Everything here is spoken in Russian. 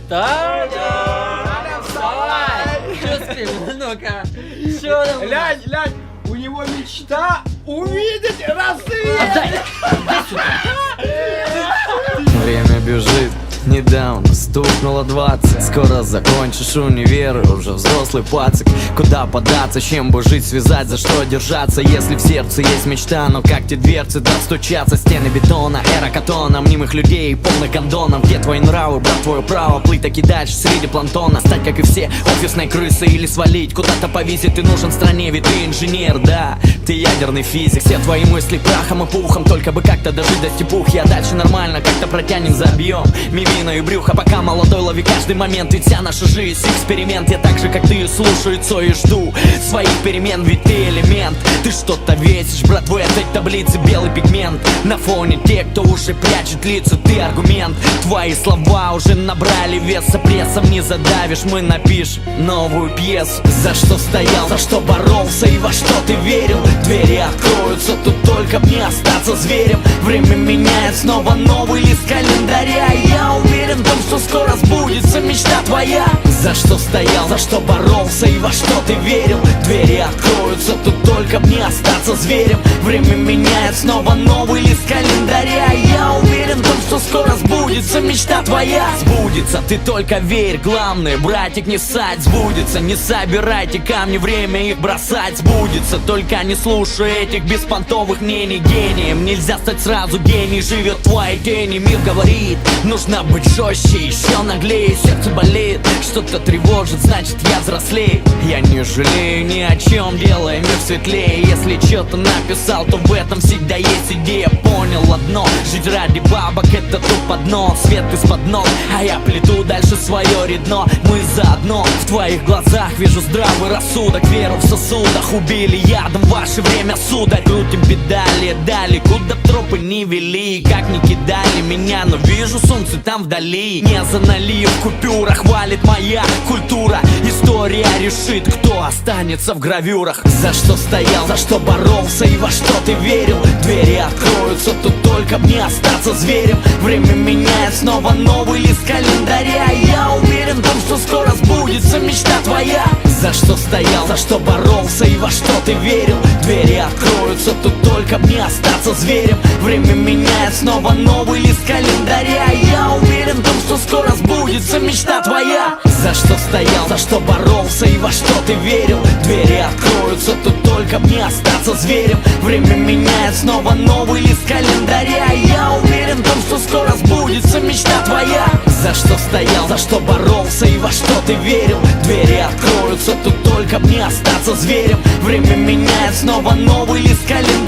Таня, вставай! Чё спишь? Ну-ка, чё там? Лянь, у него мечта увидеть рассвет! Отдай! Время бежит, недавно стукнуло 20. Скоро закончишь универ, уже взрослый пацик. Куда податься, чем бы жить, связать, за что держаться? Если в сердце есть мечта, но как те дверцы достучаться? Стены бетона, эра катона, мнимых людей, полных гондонов. Где твои нравы, брат, твое право плыть таки дальше среди планктона? Стать как и все офисной крысой или свалить куда-то повесить? Ты нужен стране, ведь ты инженер, да, ты ядерный физик. Все твои мысли прахом и пухом, только бы как-то дожить до степухи. А дальше нормально, как-то протянем за объем мивина и брюха. Пока молодой, лови каждый момент, ведь вся наша жизнь эксперимент. Я так же, как ты, слушаю Цой и жду своих перемен, ведь ты элемент. Ты что-то весишь, брат, в этой таблице белый пигмент. На фоне тех, кто уже прячет лица, ты аргумент. Твои слова уже набрали веса, прессом не задавишь. Мы напишем новую пьесу. За что стоял, за что боролся и во что ты верил? Двери откроются, тут только мне остаться зверем. Время меняет снова новый лист календаря. Я уверен в том, что скоро сбудется мечта твоя. За что стоял, за что боролся и во что ты верил? Двери откроются, тут только мне остаться зверем. Время меняет снова новый лист календаря. Я уверен в том, что скоро сбудется мечта твоя. Сбудется, ты только верь, главное, братик, не ссать. Сбудется, не собирайте камни, время их бросать. Сбудется, только не слушай этих беспонтовых мнений. Гением нельзя стать сразу, гений живет в твоей тени. Мир говорит, нужно быть жестче, еще наглее. Сердце болит, что-то тревожит, значит я взрослею. Я не жалею ни о чем, делая мир светлее. Если что-то написал, то в этом всегда есть идея. Понял одно, жить ради бабок это тупо дно. Свет из-под ног, а я плету дальше свое редно. Мы заодно, в твоих глазах вижу здравый рассудок. Веру в сосудах, убили ядом ваше время, сударь. Крутим педали, дали, куда тропы не вели. Как не кидали меня, но вижу солнце там вдали. Не за налив купюра, хвалит моя культура. История решит, кто останется в гравюрах. За что стоял, за что боролся и во что ты верил? Двери откроются, тут только мне остаться зверем. Время меняет снова новый лист календаря. Я уверен в том, что скоро сбудется мечта твоя. За что стоял, за что боролся и во что ты верил? Двери откроются, тут только мне остаться зверем. Время меняет снова новый лист календаря. Я уверен в том, что скоро сбудется мечта твоя. За что стоял, за что боролся и во что ты верил? Двери откроются, тут только мне остаться зверем. Время меняет снова новый лист календаря. Я уверен в том, что скоро сбудется мечта твоя. За что стоял, за что боролся и во что ты верил? Двери откроются, тут только мне остаться зверем. Время меняет снова новый лист календаря.